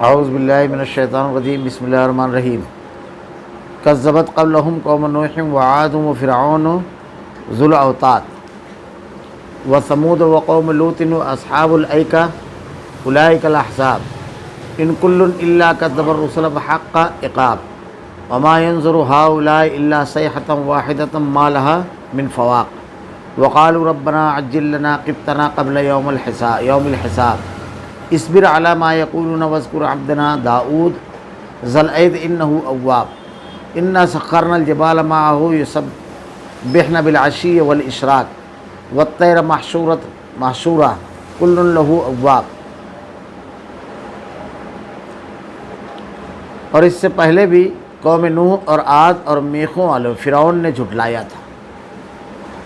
اعوذ باللہ من الشیطان الرجیم بسم اللہ الرحمن الرحیم کذبت قبلہم قوم نوح وعاد وفرعون ذو الاوتاد وثمود وقوم لوط واصحاب الایکہ اولئک الاحزاب ان کل الا کذب الرسل بحق عقاب وما ينظر هؤلاء الا صیحة واحدة ما لها من فواق وقالوا ربنا عجل لنا قطنا قبل یوم الحساب اصبر علی ما یقولون واذکر عبدنا داؤد ذا الایدِ انہ اواب انا سخرنا الجبال معه یسبحن بالعشی والاشراق والطیر محشورہ کل لہ اواب۔ اور اس سے پہلے بھی قوم نوح اور عاد اور میخوں والوں فرعون نے جھٹلایا تھا،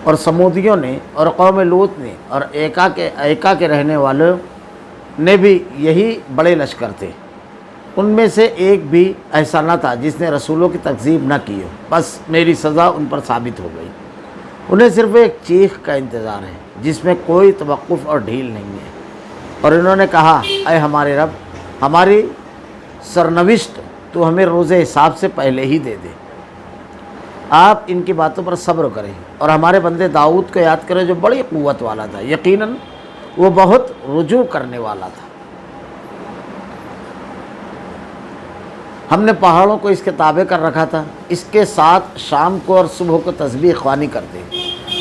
اور سمودیوں نے اور قوم لوط نے اور ایکا کے رہنے والوں نے بھی یہی بڑے لشکر تھے۔ ان میں سے ایک بھی ایسا نہ تھا جس نے رسولوں کی تکذیب نہ کی ہو، بس میری سزا ان پر ثابت ہو گئی۔ انہیں صرف ایک چیخ کا انتظار ہے جس میں کوئی توقف اور ڈھیل نہیں ہے۔ اور انہوں نے کہا اے ہمارے رب، ہماری سرنوشت تو ہمیں روز حساب سے پہلے ہی دے دے، آپ ان کی باتوں پر صبر کریں اور ہمارے بندے داؤد کو یاد کریں جو بڑی قوت والا تھا، یقیناً وہ بہت رجوع کرنے والا تھا۔ ہم نے پہاڑوں کو اس کے تابع کر رکھا تھا، اس کے ساتھ شام کو اور صبح کو تسبیح خوانی کرتے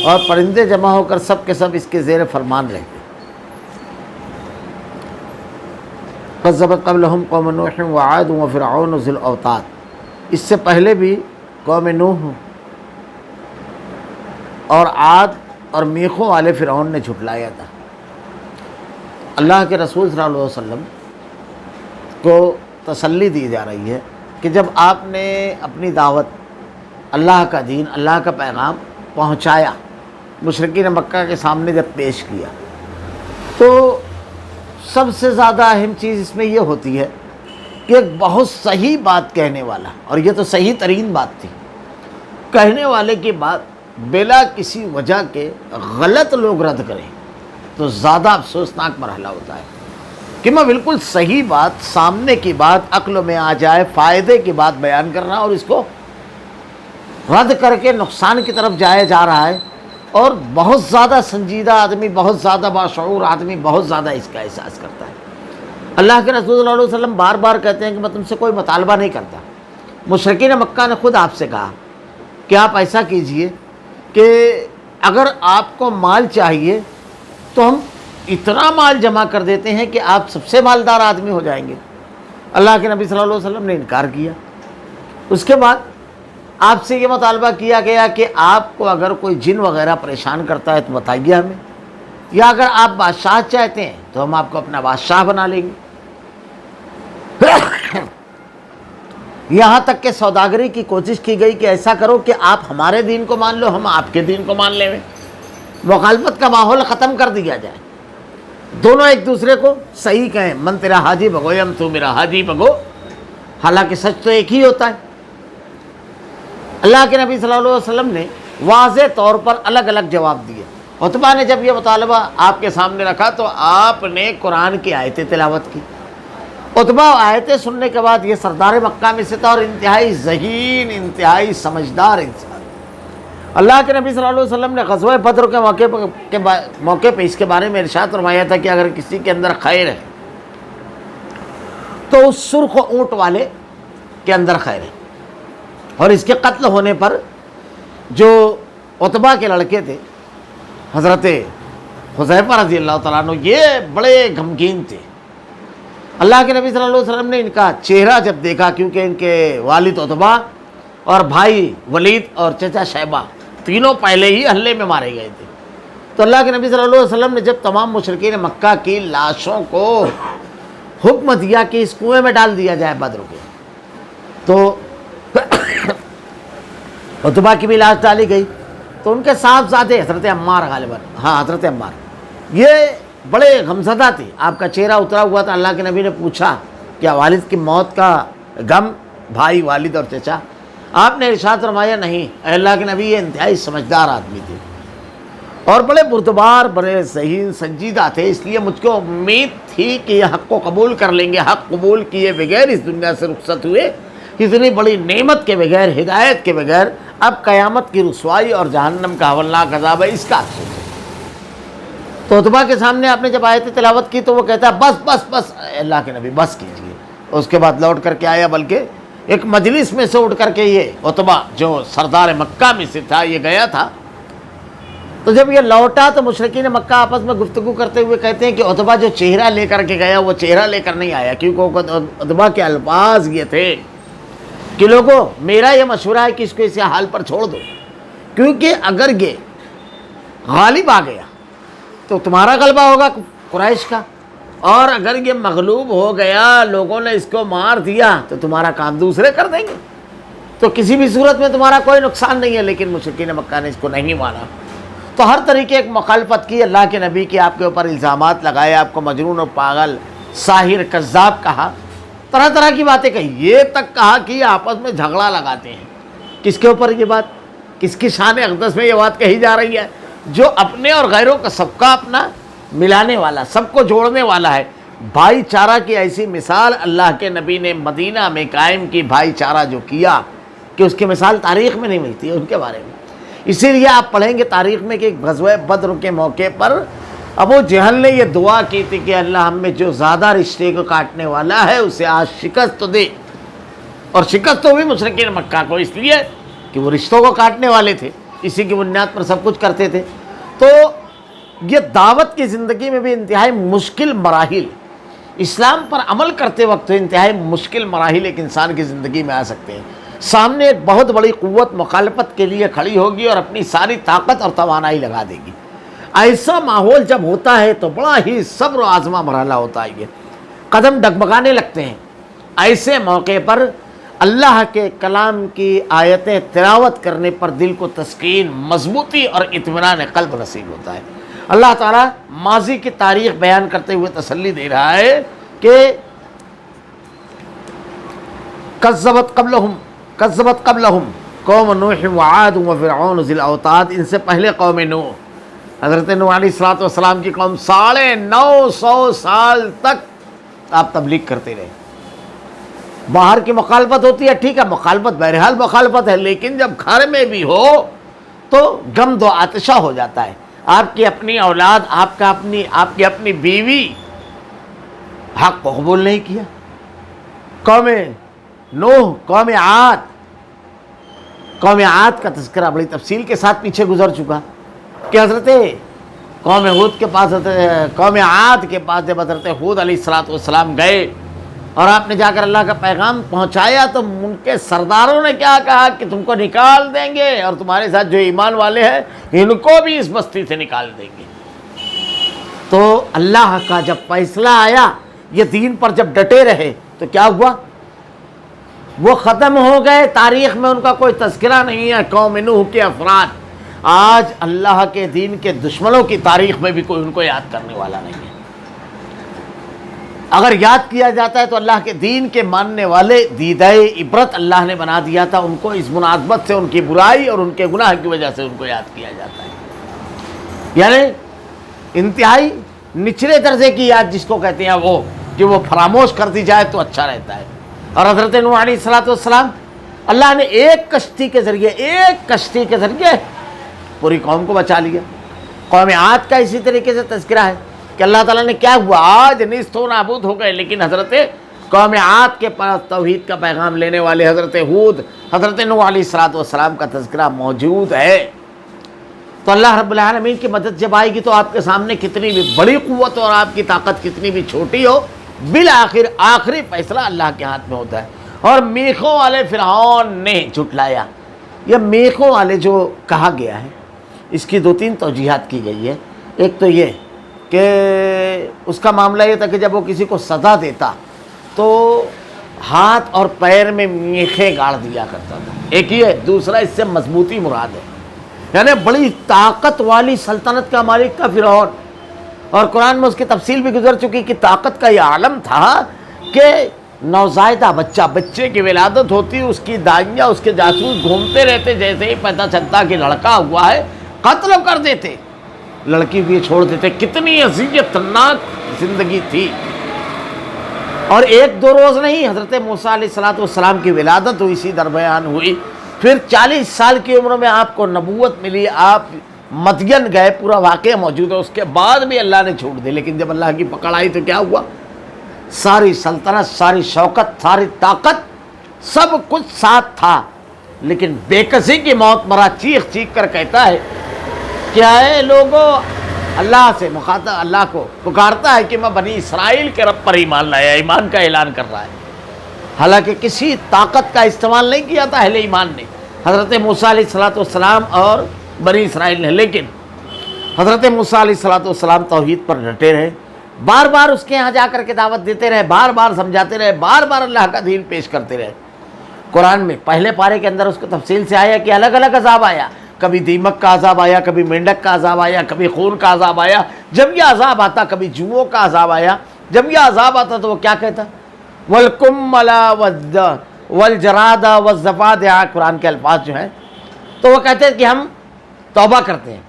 اور پرندے جمع ہو کر سب کے سب اس کے زیر فرمان رہتے۔ کذبت قبلہم قوم نوح وعاد وفرعون ذو الاوتاد، اس سے پہلے بھی قوم نوح اور عاد اور میخوں والے فرعون نے جھٹلایا تھا۔ اللہ کے رسول صلی اللہ علیہ وسلم کو تسلی دی جا رہی ہے کہ جب آپ نے اپنی دعوت، اللہ کا دین، اللہ کا پیغام پہنچایا، مشرکین مکہ کے سامنے جب پیش کیا، تو سب سے زیادہ اہم چیز اس میں یہ ہوتی ہے کہ ایک بہت صحیح بات کہنے والا، اور یہ تو صحیح ترین بات تھی، کہنے والے کی بات بلا کسی وجہ کے غلط لوگ رد کریں تو زیادہ افسوسناک مرحلہ ہوتا ہے کہ میں بالکل صحیح بات، سامنے کی بات عقل میں آ جائے، فائدے کی بات بیان کرنا، اور اس کو رد کر کے نقصان کی طرف جایا جا رہا ہے، اور بہت زیادہ سنجیدہ آدمی، بہت زیادہ باشعور آدمی بہت زیادہ اس کا احساس کرتا ہے۔ اللہ کے رسول صلی اللہ علیہ وسلم بار بار کہتے ہیں کہ میں تم سے کوئی مطالبہ نہیں کرتا۔ مشرکین مکہ نے خود آپ سے کہا کہ آپ ایسا کیجئے کہ اگر آپ کو مال چاہیے تو ہم اتنا مال جمع کر دیتے ہیں کہ آپ سب سے مالدار آدمی ہو جائیں گے۔ اللہ کے نبی صلی اللہ علیہ وسلم نے انکار کیا۔ اس کے بعد آپ سے یہ مطالبہ کیا گیا کہ آپ کو اگر کوئی جن وغیرہ پریشان کرتا ہے تو بتائیے ہمیں، یا اگر آپ بادشاہ چاہتے ہیں تو ہم آپ کو اپنا بادشاہ بنا لیں گے۔ یہاں تک کہ سوداگری کی کوشش کی گئی کہ ایسا کرو کہ آپ ہمارے دین کو مان لو، ہم آپ کے دین کو مان لیں، مخالفت کا ماحول ختم کر دیا جائے، دونوں ایک دوسرے کو صحیح کہیں، من تیرا حاجی بگو یم تو میرا حاجی بگو، حالانکہ سچ تو ایک ہی ہوتا ہے۔ اللہ کے نبی صلی اللہ علیہ وسلم نے واضح طور پر الگ الگ جواب دیے۔ عتبہ نے جب یہ مطالبہ آپ کے سامنے رکھا تو آپ نے قرآن کی آیتیں تلاوت کی۔ عتبہ آیتیں سننے کے بعد یہ سردار مکہ میں سے تھا اور انتہائی ذہین، انتہائی سمجھدار انسان۔ اللہ کے نبی صلی اللہ علیہ وسلم نے غزوہ بدر کے موقع پہ اس کے بارے میں ارشاد فرمایا تھا کہ اگر کسی کے اندر خیر ہے تو اس سرخ اونٹ والے کے اندر خیر ہے۔ اور اس کے قتل ہونے پر جو عتبہ کے لڑکے تھے حضرت حذیفہ رضی اللہ تعالیٰ عنہ، یہ بڑے غمگین تھے۔ اللہ کے نبی صلی اللہ علیہ وسلم نے ان کا چہرہ جب دیکھا، کیونکہ ان کے والد عتبہ اور بھائی ولید اور چچا شیبہ تینوں پہلے ہی حملے میں مارے گئے تھے، تو اللہ کے نبی صلی اللہ علیہ وسلم نے جب تمام مشرکین مکہ کی لاشوں کو حکم دیا کہ اس کنویں میں ڈال دیا جائے بدر کے، تو عتبہ کی بھی لاش ڈالی گئی، تو ان کے صاحبزادے حضرت عمار غالباً، حضرت عمار، یہ بڑے غمزدہ تھے، آپ کا چہرہ اترا ہوا تھا۔ اللہ کے نبی نے پوچھا کیا والد کی موت کا غم، بھائی، والد اور چچا؟ آپ نے ارشاد فرمایا نہیں، اے اللہ کے نبی، یہ انتہائی سمجھدار آدمی تھے، اور بڑے بردبار، بڑے ذہین سنجیدہ تھے، اس لیے مجھ کو امید تھی کہ یہ حق کو قبول کر لیں گے۔ حق قبول کیے بغیر اس دنیا سے رخصت ہوئے، اتنی بڑی نعمت کے بغیر، ہدایت کے بغیر، اب قیامت کی رسوائی اور جہنم کا ہولناک عذاب ہے، اس کا افسوس ہے۔ تو عتبہ کے سامنے آپ نے جب آیت تلاوت کی تو وہ کہتا ہے بس بس بس اللہ کے نبی بس کیجئے۔ اس کے بعد لوٹ کر کے آیا، بلکہ ایک مجلس میں سے اٹھ کر کے یہ عتبہ جو سردار مکہ میں سے تھا، یہ گیا تھا۔ تو جب یہ لوٹا تو مشرکین مکہ آپس میں گفتگو کرتے ہوئے کہتے ہیں کہ عتبہ جو چہرہ لے کر کے گیا وہ چہرہ لے کر نہیں آیا، کیونکہ عتبہ کے الفاظ یہ تھے کہ لوگوں میرا یہ مشورہ ہے کہ اس کو اسی حال پر چھوڑ دو، کیونکہ اگر یہ غالب آ گیا تو تمہارا غلبہ ہوگا قریش کا، اور اگر یہ مغلوب ہو گیا، لوگوں نے اس کو مار دیا تو تمہارا کام دوسرے کر دیں گے، تو کسی بھی صورت میں تمہارا کوئی نقصان نہیں ہے۔ لیکن مشرکین مکہ نے اس کو نہیں مانا، تو ہر طریقے ایک مخالفت کی، اللہ کے نبی کی آپ کے اوپر الزامات لگائے، آپ کو مجنون اور پاگل، ساحر، کذاب کہا، طرح طرح کی باتیں کہی، یہ تک کہا کہ یہ آپس میں جھگڑا لگاتے ہیں۔ کس کے اوپر یہ بات، کس کی شان اقدس میں یہ بات کہی جا رہی ہے؟ جو اپنے اور غیروں کا سب کا اپنا ملانے والا، سب کو جوڑنے والا ہے۔ بھائی چارہ کی ایسی مثال اللہ کے نبی نے مدینہ میں قائم کی، بھائی چارہ جو کیا کہ اس کی مثال تاریخ میں نہیں ملتی ہے ان کے بارے میں۔ اسی لیے آپ پڑھیں گے تاریخ میں کہ غزوہ بدر کے موقع پر ابو جہل نے یہ دعا کی تھی کہ اللہ ہم میں جو زیادہ رشتے کو کاٹنے والا ہے اسے آج شکست تو دے، اور شکست تو ہوئی مشرکین مکہ کو، اس لیے کہ وہ رشتوں کو کاٹنے والے تھے، اسی کی بنیاد پر سب کچھ کرتے تھے۔ تو یہ دعوت کی زندگی میں بھی انتہائی مشکل مراحل، اسلام پر عمل کرتے وقت انتہائی مشکل مراحل ایک انسان کی زندگی میں آ سکتے ہیں۔ سامنے ایک بہت بڑی قوت مخالفت کے لیے کھڑی ہوگی اور اپنی ساری طاقت اور توانائی لگا دے گی۔ ایسا ماحول جب ہوتا ہے تو بڑا ہی صبر و آزما مرحلہ ہوتا ہے، یہ قدم ڈگمگانے لگتے ہیں۔ ایسے موقع پر اللہ کے کلام کی آیتیں تلاوت کرنے پر دل کو تسکین، مضبوطی اور اطمینان قلب نصیب ہوتا ہے۔ اللہ تعالیٰ ماضی کی تاریخ بیان کرتے ہوئے تسلی دے رہا ہے کہ کذبت قبلہم قوم نوح وعاد وفرعون ذی الاوتاد، ان سے پہلے قوم نوح، حضرت نوح علیہ السلام کی قوم 950 سال تک آپ تبلیغ کرتے رہے۔ باہر کی مخالفت ہوتی ہے، ٹھیک ہے، مخالفت بہرحال مخالفت ہے، لیکن جب گھر میں بھی ہو تو غم دو آتشہ ہو جاتا ہے۔ آپ کی اپنی اولاد، آپ کی اپنی بیوی حق کو قبول نہیں کیا۔ قوم نوح، قوم عاد کا تذکرہ بڑی تفصیل کے ساتھ پیچھے گزر چکا کہ حضرت قوم ہود کے پاس، قوم عاد کے پاس جب حضرت ہود علیہ السلام گئے اور آپ نے جا کر اللہ کا پیغام پہنچایا تو ان کے سرداروں نے کیا کہا کہ تم کو نکال دیں گے اور تمہارے ساتھ جو ایمان والے ہیں ان کو بھی اس بستی سے نکال دیں گے۔ تو اللہ کا جب فیصلہ آیا، یہ دین پر جب ڈٹے رہے تو کیا ہوا؟ وہ ختم ہو گئے، تاریخ میں ان کا کوئی تذکرہ نہیں ہے۔ قوم نوح کے افراد آج اللہ کے دین کے دشمنوں کی تاریخ میں بھی کوئی ان کو یاد کرنے والا نہیں ہے۔ اگر یاد کیا جاتا ہے تو اللہ کے دین کے ماننے والے دیدہ عبرت اللہ نے بنا دیا تھا، ان کو اس مناسبت سے ان کی برائی اور ان کے گناہ کی وجہ سے ان کو یاد کیا جاتا ہے۔ یعنی انتہائی نچلے درجے کی یاد جس کو کہتے ہیں وہ، کہ وہ فراموش کر دی جائے تو اچھا رہتا ہے۔ اور حضرت نوح علیہ السلام اللہ نے ایک کشتی کے ذریعے پوری قوم کو بچا لیا۔ قوم عاد کا اسی طریقے سے تذکرہ ہے کہ اللہ تعالیٰ نے کیا ہوا، آج نیست و نابود ہو گئے، لیکن حضرت قوم عاد کے پاس توحید کا پیغام لینے والے حضرت ہود، حضرت نوح علیہ السلام کا تذکرہ موجود ہے۔ تو اللہ رب العالمین کی مدد جب آئے گی تو آپ کے سامنے کتنی بھی بڑی قوت اور آپ کی طاقت کتنی بھی چھوٹی ہو، بالآخر آخری فیصلہ اللہ کے ہاتھ میں ہوتا ہے۔ اور میخوں والے فرعون نے جھٹلایا۔ یہ میخوں والے جو کہا گیا ہے اس کی 2-3 توجیحات کی گئی ہے۔ ایک تو یہ کہ اس کا معاملہ یہ تھا کہ جب وہ کسی کو سزا دیتا تو ہاتھ اور پیر میں میخیں گاڑ دیا کرتا تھا، ایک یہ، دوسرا اس سے مضبوطی مراد ہے، یعنی بڑی طاقت والی سلطنت کا مالک تھا فرعون، اور قرآن میں اس کی تفصیل بھی گزر چکی کہ طاقت کا یہ عالم تھا کہ نوزائیدہ بچے کی ولادت ہوتی، اس کی دائیاں، اس کے جاسوس گھومتے رہتے، جیسے ہی پتہ چلتا کہ لڑکا ہوا ہے قتل کر دیتے۔ لڑکی کو یہ چھوڑ دیتے. کتنی اذیت ناک زندگی تھی. اور ایک دو روز نہیں، حضرت موسیٰ علیہ السلام کی ولادت ہوئی، اسی درمیان ہوئی. پھر 40 سال کی عمر میں آپ کو نبوت ملی، آپ مدین گئے، پورا واقعہ موجود ہے. اس کے بعد بھی اللہ نے چھوڑ دی. لیکن جب اللہ کی پکڑ آئی تو کیا ہوا؟ ساری سلطنت، ساری شوکت، ساری طاقت، سب کچھ ساتھ تھا، لیکن بے کسی کی موت مرا چیخ چیخ کر کہتا ہے کیا ہے لوگوں، اللہ سے مخاطب، اللہ کو پکارتا ہے کہ میں بنی اسرائیل کے رب پر ایمان لایا، ایمان کا اعلان کر رہا ہے. حالانکہ کسی طاقت کا استعمال نہیں کیا تھا اہل ایمان نے، حضرت موسیٰ علیہ السلام اور بنی اسرائیل نے. لیکن حضرت موسیٰ علیہ السلام توحید پر ڈٹے رہے، بار بار اس کے یہاں جا کر کے دعوت دیتے رہے، بار بار سمجھاتے رہے، بار بار اللہ کا دین پیش کرتے رہے. قرآن میں پہلے پارے کے اندر اس کو تفصیل سے آیا کہ الگ الگ عذاب آیا. کبھی دیمک کا عذاب آیا، کبھی مینڈک کا عذاب آیا، کبھی خون کا عذاب آیا. جب یہ عذاب آتا، کبھی جوؤں کا عذاب آیا. جب یہ عذاب آتا تو وہ کیا کہتا؟ وَالْقُمَّلَ وَالْجَرَادَ وَالزَّفَادِعَ، قرآن کے الفاظ جو ہیں، تو وہ کہتے ہیں کہ ہم توبہ کرتے ہیں.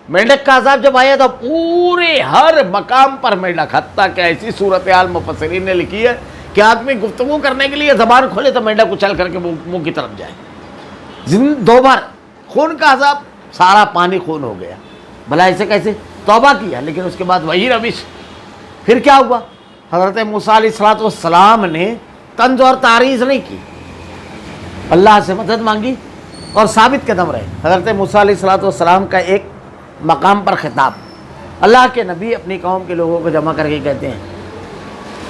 مینڈک کا عذاب جب آیا تو پورے ہر مقام پر مینڈک، حتیٰ کہ ایسی صورتحال مفسرین نے لکھی ہے کہ آدمی گفتگو کرنے کے لیے زبان کھولے تو مینڈک اچھل کر کے منہ کی طرف جائے. 2 بار خون کا عذاب، سارا پانی خون ہو گیا. بھلا ایسے کیسے؟ توبہ کیا، لیکن اس کے بعد وہی روش. پھر کیا ہوا؟ حضرت موسیٰ علیہ السلام نے طنز اور تعریض نہیں کی، اللہ سے مدد مانگی اور ثابت قدم رہے. حضرت موسیٰ علیہ السلام کا ایک مقام پر خطاب، اللہ کے نبی اپنی قوم کے لوگوں کو جمع کر کے کہتے ہیں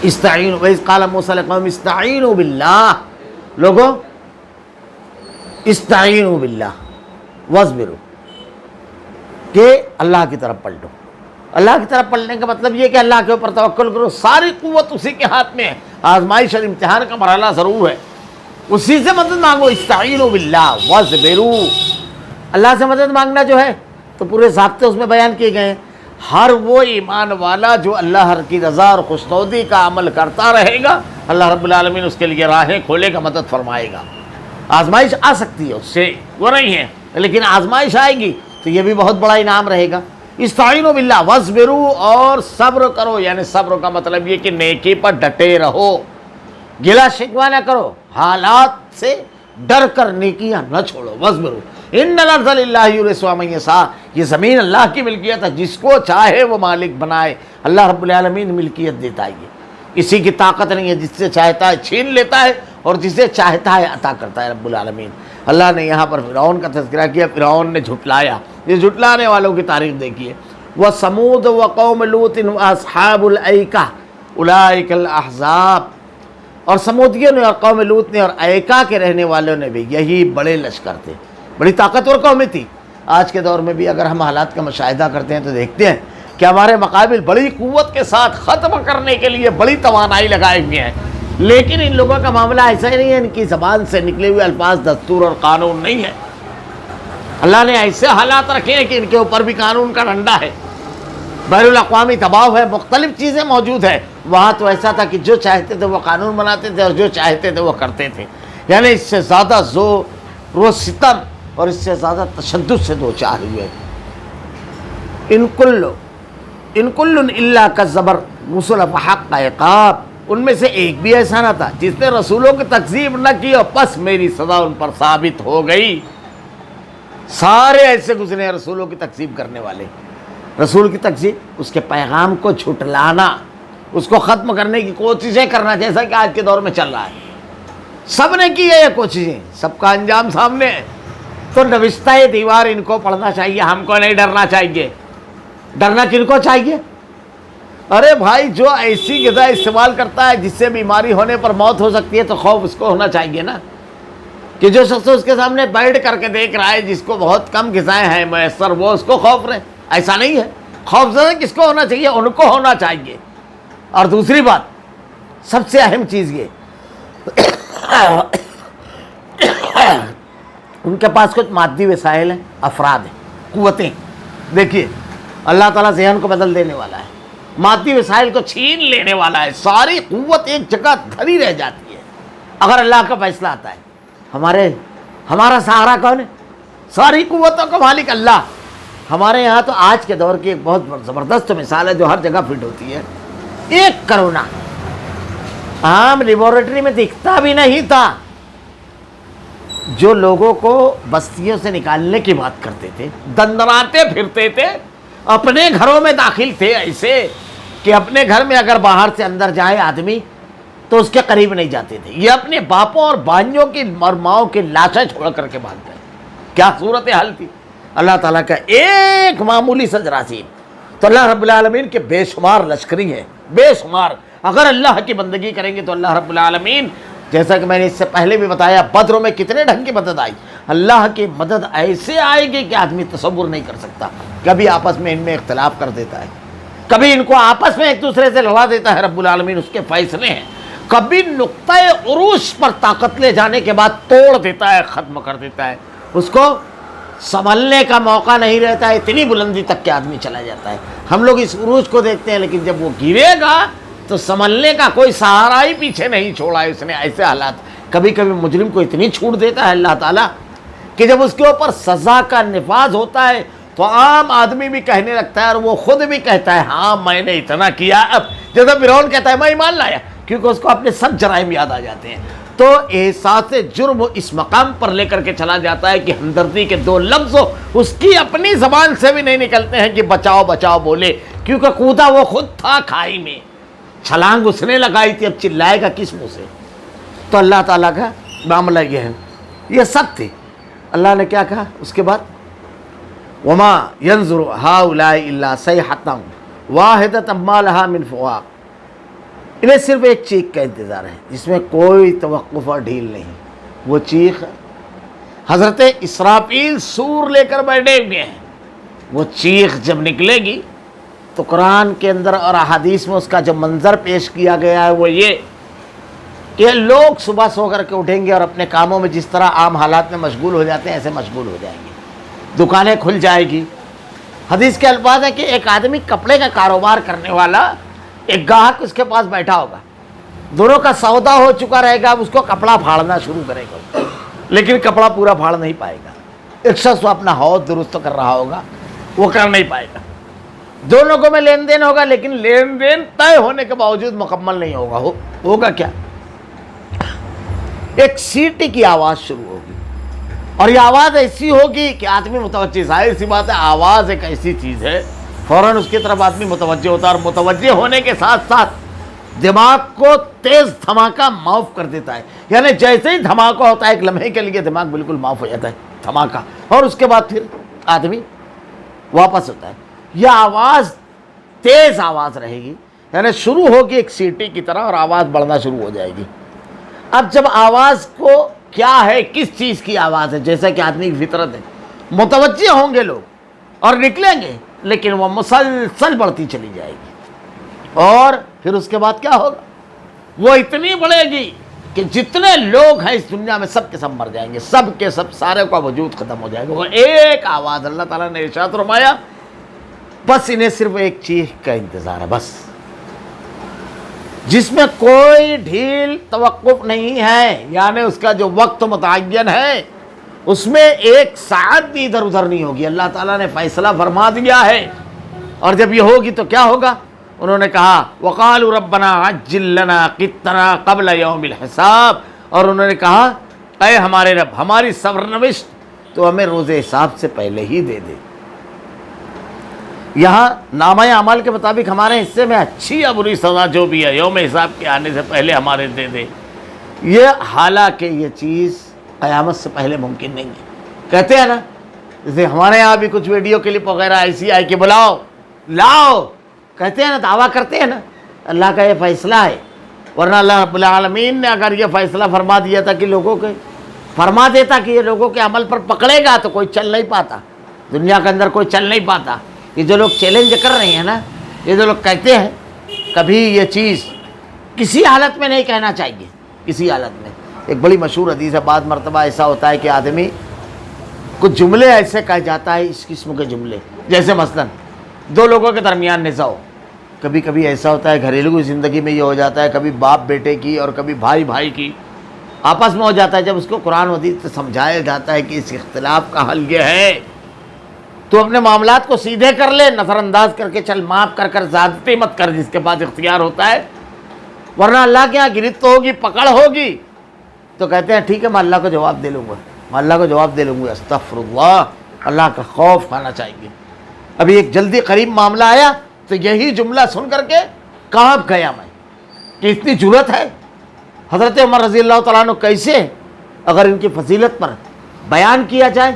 استعینوا، وَإِذْ قَالَ مُوسَىٰ لِقَوْمِهِ اسْتَعِینُوا بِاللَّهِ، لوگوں استعینوا باللہ وَاصْبِرُوا، کہ اللہ کی طرف پلٹو. اللہ کی طرف پلٹنے کا مطلب یہ کہ اللہ کے اوپر توکل کرو، ساری قوت اسی کے ہاتھ میں ہے. آزمائش اور امتحان کا مرحلہ ضرور ہے، اسی سے مدد مانگو. استعینوا باللہ وَاصْبِرُوا، اللہ سے مدد مانگنا جو ہے تو پورے ضابطے اس میں بیان کیے گئے ہیں. ہر وہ ایمان والا جو اللہ کی رضا اور خوشنودی کا عمل کرتا رہے گا، اللہ رب العالمین اس کے لیے راہیں کھولے گا، مدد فرمائے گا. آزمائش آ سکتی ہے، اس سے وہ نہیں ہے، لیکن آزمائش آئے گی تو یہ بھی بہت بڑا انعام رہے گا. استعینوا باللہ واصبروا، اور صبر کرو. یعنی صبر کا مطلب یہ کہ نیکی پر ڈٹے رہو، گلا شکوہ نہ کرو، حالات سے ڈر کر نیکیاں نہ چھوڑو. واصبروا ان الارض للہ یورثها من یشاء، یہ زمین اللہ کی ملکیت ہے، جس کو چاہے وہ مالک بنائے. اللہ رب العالمین ملکیت دیتا ہے، یہ کسی کی طاقت نہیں ہے. جس سے چاہتا ہے چھین لیتا ہے اور جسے چاہتا ہے عطا کرتا ہے رب العالمین. اللہ نے یہاں پر فرعون کا تذکرہ کیا، فرعون نے جھٹلایا. یہ جھٹلانے والوں کی تاریخ دیکھیے. وَثَمُودُ وَقَوْمُ لُوطٍ وَأَصْحَابُ الْأَيْكَةِ أُولَٰئِكَ الْأَحْزَابُ، اور سمودیوں نے اور قوم لوط نے اور ایکا کے رہنے والوں نے بھی یہی بڑے لشکر تھے، بڑی طاقتور قومیں تھی. آج کے دور میں بھی اگر ہم حالات کا مشاہدہ کرتے ہیں تو دیکھتے ہیں کہ ہمارے مقابل بڑی قوت کے ساتھ ختم کرنے کے لیے بڑی توانائی لگائے ہوئے ہیں. لیکن ان لوگوں کا معاملہ ایسا ہی نہیں ہے، ان کی زبان سے نکلے ہوئے الفاظ دستور اور قانون نہیں ہے. اللہ نے ایسے حالات رکھے ہیں کہ ان کے اوپر بھی قانون کا ڈنڈا ہے، بین الاقوامی دباؤ ہے، مختلف چیزیں موجود ہیں. وہاں تو ایسا تھا کہ جو چاہتے تھے وہ قانون بناتے تھے اور جو چاہتے تھے وہ کرتے تھے. یعنی اس سے زیادہ زور و ستم اور اس سے زیادہ تشدد سے دو چار ہوئے. ان کل الا کذب الرسل فحق عقاب، ان میں سے ایک بھی ایسا نہ تھا جس نے رسولوں کی تکذیب نہ کی اور پس میری سزا ان پر ثابت ہو گئی. سارے ایسے گزرے ہیں رسولوں کی تکذیب کرنے والے. رسول کی تکذیب، اس کے پیغام کو جھٹلانا، اس کو ختم کرنے کی کوششیں کرنا، جیسا کہ آج کے دور میں چل رہا ہے. سب نے کی ہے یہ کوششیں، سب کا انجام سامنے ہے. تو نوشتہ دیوار ان کو پڑھنا چاہیے، ہم کو نہیں ڈرنا چاہیے. ڈرنا کن کو چاہیے؟ ارے بھائی، جو ایسی غذا استعمال کرتا ہے جس سے بیماری ہونے پر موت ہو سکتی ہے تو خوف اس کو ہونا چاہیے نا. کہ جو شخص اس کے سامنے بیٹھ کر کے دیکھ رہا ہے جس کو بہت کم غذائیں ہیں میسر، وہ اس کو خوف رہے، ایسا نہیں ہے. خوف زدہ کس کو ہونا چاہیے؟ ان کو ہونا چاہیے. اور دوسری بات، سب سے اہم چیز یہ، ان کے پاس کچھ مادی وسائل ہیں، افراد ہیں، قوتیں. دیکھیے اللہ تعالیٰ ذہن کو بدل دینے والا ہے، مادی وسائل کو چھین لینے والا ہے. ساری قوت ایک جگہ دھری رہ جاتی ہے اگر اللہ کا فیصلہ آتا ہے. ہمارا سہارا کون ہے؟ ساری قوتوں کا مالک اللہ. ہمارے یہاں تو آج کے دور کی ایک بہت زبردست مثال ہے جو ہر جگہ فٹ ہوتی ہے. ایک کرونا عام لیبارٹری میں دکھتا بھی نہیں تھا. جو لوگوں کو بستیوں سے نکالنے کی بات کرتے تھے, دندراتے پھرتے تھے, اپنے گھروں میں داخل تھے ایسے کہ اپنے گھر میں اگر باہر سے اندر جائے آدمی تو اس کے قریب نہیں جاتے تھے. یہ اپنے باپوں اور بھائیوں کی اور ماؤں کی لاشیں چھوڑ کر کے بھاگ گئے. کیا صورت حال تھی. اللہ تعالیٰ کا ایک معمولی سا جراثیم تو اللہ رب العالمین کے بے شمار لشکری ہیں, بے شمار. اگر اللہ کی بندگی کریں گے تو اللہ رب العالمین, جیسا کہ میں نے اس سے پہلے بھی بتایا, بدر میں کتنے ڈھنگ کی مدد آئی. اللہ کی مدد ایسے آئے گی کہ آدمی تصور نہیں کر سکتا. کبھی آپس میں ان میں اختلاف کر دیتا ہے, کبھی ان کو آپس میں ایک دوسرے سے لڑا دیتا ہے رب العالمین, اس کے فیصلے ہیں. کبھی نقطۂ عروج پر طاقت لے جانے کے بعد توڑ دیتا ہے, ختم کر دیتا ہے. اس کو سنبھلنے کا موقع نہیں رہتا ہے, اتنی بلندی تک کہ آدمی چلا جاتا ہے. ہم لوگ اس عروج کو دیکھتے ہیں, لیکن جب وہ گرے گا تو سنبھلنے کا کوئی سہارا ہی پیچھے نہیں چھوڑا ہے اس نے. ایسے حالات کبھی کبھی مجرم کو اتنی چھوٹ دیتا ہے اللہ تعالیٰ کہ جب اس کے اوپر سزا کا نفاذ ہوتا ہے تو عام آدمی بھی کہنے لگتا ہے, اور وہ خود بھی کہتا ہے ہاں میں نے اتنا کیا. اب جیسا فرعون کہتا ہے میں ایمان لایا, کیونکہ اس کو اپنے سب جرائم یاد آ جاتے ہیں. تو احساس جرم اس مقام پر لے کر کے چلا جاتا ہے کہ ہمدردی کے دو لفظ اس کی اپنی زبان سے بھی نہیں نکلتے ہیں کہ بچاؤ بچاؤ بولے, کیونکہ کودا وہ خود تھا کھائی میں, چھلانگ اس نے لگائی تھی, اب چلائے گا کس منہ سے. تو اللہ تعالیٰ کا معاملہ یہ ہے. یہ سب تھی. اللہ نے کیا کہا اس کے بعد, وما ينظر هؤلاء الا صيحة واحدة ما لها من فواق. انہیں صرف ایک چیخ کا انتظار ہے جس میں کوئی توقف اور ڈھیل نہیں. وہ چیخ حضرت اسرافیل سور لے کر بیٹھے ہوئے ہیں. وہ چیخ جب نکلے گی تو قرآن کے اندر اور احادیث میں اس کا جو منظر پیش کیا گیا ہے وہ یہ کہ لوگ صبح سو کر کے اٹھیں گے اور اپنے کاموں میں جس طرح عام حالات میں مشغول ہو جاتے ہیں ایسے مشغول ہو جائیں گے. دکانیں کھل جائے گی. حدیث کے الفاظ ہے کہ ایک آدمی کپڑے کا کاروبار کرنے والا, ایک گاہک اس کے پاس بیٹھا ہوگا, دونوں کا سودا ہو چکا رہے گا, اس کو کپڑا پھاڑنا شروع کرے گا لیکن کپڑا پورا پھاڑ نہیں پائے گا. ایک شخص اپنا حوض درست کر رہا ہوگا, وہ کر نہیں پائے گا. دو لوگوں میں لین دین ہوگا لیکن لین دین طے ہونے کے باوجود مکمل نہیں ہوگا. ہوگا کیا, ایک سیٹی کی آواز شروع ہوگی, اور یہ آواز ایسی ہوگی کہ آدمی متوجہ, ظاہر سی بات ہے آواز ایک ایسی چیز ہے فوراً اس کی طرف آدمی متوجہ ہوتا ہے, اور متوجہ ہونے کے ساتھ ساتھ دماغ کو تیز دھماکہ معاف کر دیتا ہے. یعنی جیسے ہی دھماکہ ہوتا ہے ایک لمحے کے لیے دماغ بالکل معاف ہو جاتا ہے دھماکہ, اور اس کے بعد پھر آدمی واپس ہوتا ہے. یہ آواز تیز آواز رہے گی, یعنی شروع ہوگی ایک سیٹی کی طرح اور آواز بڑھنا شروع ہو جائے گی. اب جب آواز کو کیا ہے, کس چیز کی آواز ہے, جیسا کہ آدمی کی فطرت ہے, متوجہ ہوں گے لوگ اور نکلیں گے, لیکن وہ مسلسل بڑھتی چلی جائے گی. اور پھر اس کے بعد کیا ہوگا, وہ اتنی بڑھے گی کہ جتنے لوگ ہیں اس دنیا میں سب کے سب مر جائیں گے, سب کے سب سارے کا وجود ختم ہو جائے گا. وہ ایک آواز, اللہ تعالیٰ نے ارشاد فرمایا بس انہیں صرف ایک چیخ کا انتظار ہے, بس, جس میں کوئی ڈھیل توقف نہیں ہے. یعنی اس کا جو وقت متعین ہے اس میں ایک ساعت بھی ادھر ادھر نہیں ہوگی. اللہ تعالیٰ نے فیصلہ فرما دیا ہے. اور جب یہ ہوگی تو کیا ہوگا, انہوں نے کہا وقالوا ربنا عجل لنا قطنا قبل یوم الحساب, اور انہوں نے کہا اے ہمارے رب, ہماری سرنوشت تو ہمیں روز حساب سے پہلے ہی دے دے. یہاں نامہ اعمال کے مطابق ہمارے حصے میں اچھی یا بری سزا جو بھی ہے یوم حساب کے آنے سے پہلے ہمارے دے دے. یہ حالانکہ یہ چیز قیامت سے پہلے ممکن نہیں ہے. کہتے ہیں نا, جیسے ہمارے یہاں بھی کچھ ویڈیو کلپ وغیرہ ایسی آئی کہ بلاؤ لاؤ, کہتے ہیں نا, دعویٰ کرتے ہیں نا, اللہ کا یہ فیصلہ ہے. ورنہ اللہ رب العالمین نے اگر یہ فیصلہ فرما دیا تھا کہ لوگوں کے فرما دیتا کہ یہ لوگوں کے عمل پر پکڑے گا تو کوئی چل نہیں پاتا, دنیا کے اندر کوئی چل نہیں پاتا. یہ جو لوگ چیلنج کر رہے ہیں نا, یہ جو لوگ کہتے ہیں, کبھی یہ چیز کسی حالت میں نہیں کہنا چاہیے, کسی حالت میں. ایک بڑی مشہور حدیث ہے, بعض مرتبہ ایسا ہوتا ہے کہ آدمی کچھ جملے ایسے کہہ جاتا ہے, اس قسم کے جملے, جیسے مثلاً دو لوگوں کے درمیان نزاع ہو. کبھی کبھی ایسا ہوتا ہے گھریلو زندگی میں یہ ہو جاتا ہے, کبھی باپ بیٹے کی اور کبھی بھائی بھائی کی آپس میں ہو جاتا ہے. جب اس کو قرآن و حدیث سے سمجھایا جاتا ہے کہ اس اختلاف کا حل یہ ہے تو اپنے معاملات کو سیدھے کر لے، نظر انداز کر کے چل، معاف کر کر زیادتی مت کر جس کے پاس اختیار ہوتا ہے، ورنہ اللہ کے یہاں گرفت ہوگی، پکڑ ہوگی۔ تو کہتے ہیں ٹھیک ہے میں اللہ کو جواب دے لوں گا، میں اللہ کو جواب دے لوں گا۔ استغفر اللہ، اللہ کا خوف کھانا چاہیے۔ ابھی ایک جلدی قریب معاملہ آیا تو یہی جملہ سن کر کے کانپ گیا میں کہ اتنی جرأت ہے۔ حضرت عمر رضی اللہ تعالیٰ عنہ کیسے، اگر ان کی فضیلت پر بیان کیا جائے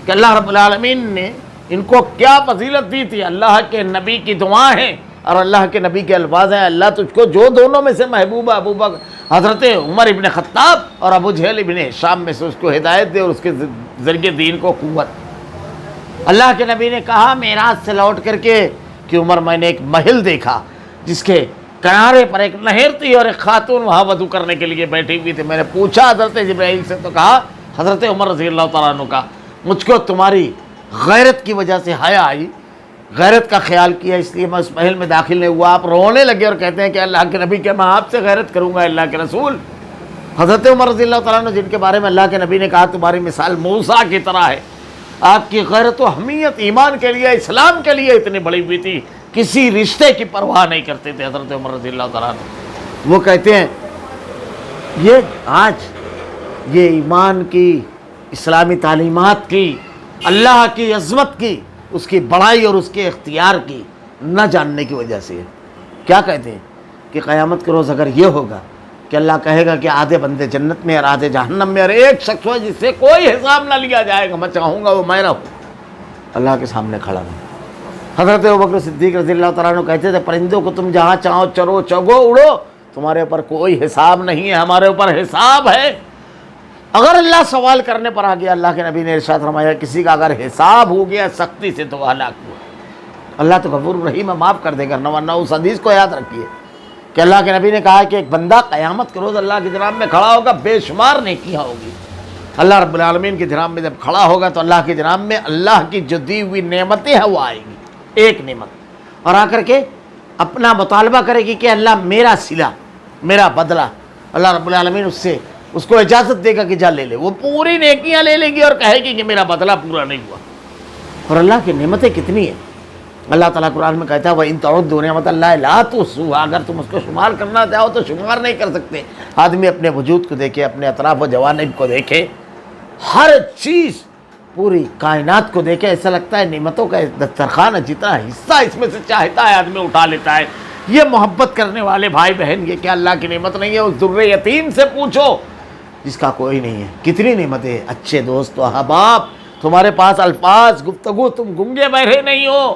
کہ اللہ رب العالمین نے ان کو کیا فضیلت دی تھی، اللہ کے نبی کی دعائیں ہیں اور اللہ کے نبی کے الفاظ ہیں، اللہ تجھ کو جو دونوں میں سے محبوب ہے، ابو بکر حضرت عمر ابن خطاب اور ابو جہل ابن ہشام میں سے اس کو ہدایت دے اور اس کے ذریعے دین کو قوت۔ اللہ کے نبی نے کہا معراج سے لوٹ کر کے کہ عمر میں نے ایک محل دیکھا جس کے کنارے پر ایک نہر تھی اور ایک خاتون وہاں وضو کرنے کے لیے بیٹھی ہوئی تھی۔ میں نے پوچھا حضرت جبرائیل سے تو کہا حضرت عمر رضی اللہ تعالیٰ عنہ کا، مجھ کو تمہاری غیرت کی وجہ سے حیا آئی، غیرت کا خیال کیا، اس لیے میں اس محل میں داخل نہیں ہوا۔ آپ رونے لگے اور کہتے ہیں کہ اللہ کے نبی، کیا میں آپ سے غیرت کروں گا اللہ کے رسول؟ حضرت عمر رضی اللہ تعالیٰ عنہ جن کے بارے میں اللہ کے نبی نے کہا تمہاری مثال موسیٰ کی طرح ہے، آپ کی غیرت و حمیت ایمان کے لیے، اسلام کے لیے اتنی بڑی ہوئی تھی، کسی رشتے کی پرواہ نہیں کرتے تھے حضرت عمر رضی اللہ تعالیٰ عنہ۔ وہ کہتے ہیں یہ آج یہ ایمان کی، اسلامی تعلیمات کی، اللہ کی عظمت کی، اس کی بڑائی اور اس کے اختیار کی نہ جاننے کی وجہ سے ہے۔ کیا کہتے ہیں کہ قیامت کے روز اگر یہ ہوگا کہ اللہ کہے گا کہ آدھے بندے جنت میں اور آدھے جہنم میں، اور ایک شخص ہو جس سے کوئی حساب نہ لیا جائے گا، میں چاہوں گا وہ میں رہوں، اللہ کے سامنے کھڑا ہوں۔ حضرت ابوبکر صدیق رضی اللہ تعالیٰ عنہ کہتے تھے پرندوں کو تم جہاں چاہو چرو چگو اڑو، تمہارے اوپر کوئی حساب نہیں ہے، ہمارے اوپر حساب ہے۔ اگر اللہ سوال کرنے پر آ گیا، اللہ کے نبی نے ارشاد فرمایا کسی کا اگر حساب ہو گیا سختی سے تو وہ ہلاک ہوا۔ اللہ تو غفور رحیم ہے، معاف کر دے گا، ورنہ اس حدیث کو یاد رکھیے کہ اللہ کے نبی نے کہا کہ ایک بندہ قیامت کے روز اللہ کے جناب میں کھڑا ہوگا، بے شمار نیکیاں ہوگی، اللہ رب العالمین کے جناب میں جب کھڑا ہوگا تو اللہ کے جناب میں اللہ کی جو دی ہوئی نعمتیں ہیں وہ آئیں گی، ایک نعمت، اور آ کر کے اپنا مطالبہ کرے گی کہ اللہ میرا صلہ، میرا بدلہ۔ اللہ رب العالمین اس کو اجازت دے گا کہ جا لے لے، وہ پوری نیکیاں لے لے گی اور کہے گی کہ میرا بدلہ پورا نہیں ہوا۔ اور اللہ کی نعمتیں کتنی ہیں، اللہ تعالیٰ قرآن میں کہتا ہے وَإِن تَعُدُّوا نِعْمَتَ اللَّهِ لَا تُحْصُوهَا، اگر تم اس کو شمار کرنا چاہو تو شمار نہیں کر سکتے۔ آدمی اپنے وجود کو دیکھے، اپنے اطراف و جوانب کو دیکھے، ہر چیز پوری کائنات کو دیکھے، ایسا لگتا ہے نعمتوں کا دسترخوان ہے، جتنا حصہ اس میں سے چاہتا ہے آدمی اٹھا لیتا ہے۔ یہ محبت کرنے والے بھائی بہن، یہ کیا اللہ کی نعمت نہیں ہے؟ اس در یتیم سے پوچھو جس کا کوئی نہیں ہے، کتنی نعمتیں۔ اچھے دوست و احباب، تمہارے پاس الفاظ، گفتگو، تم گنگے بہرے نہیں ہو،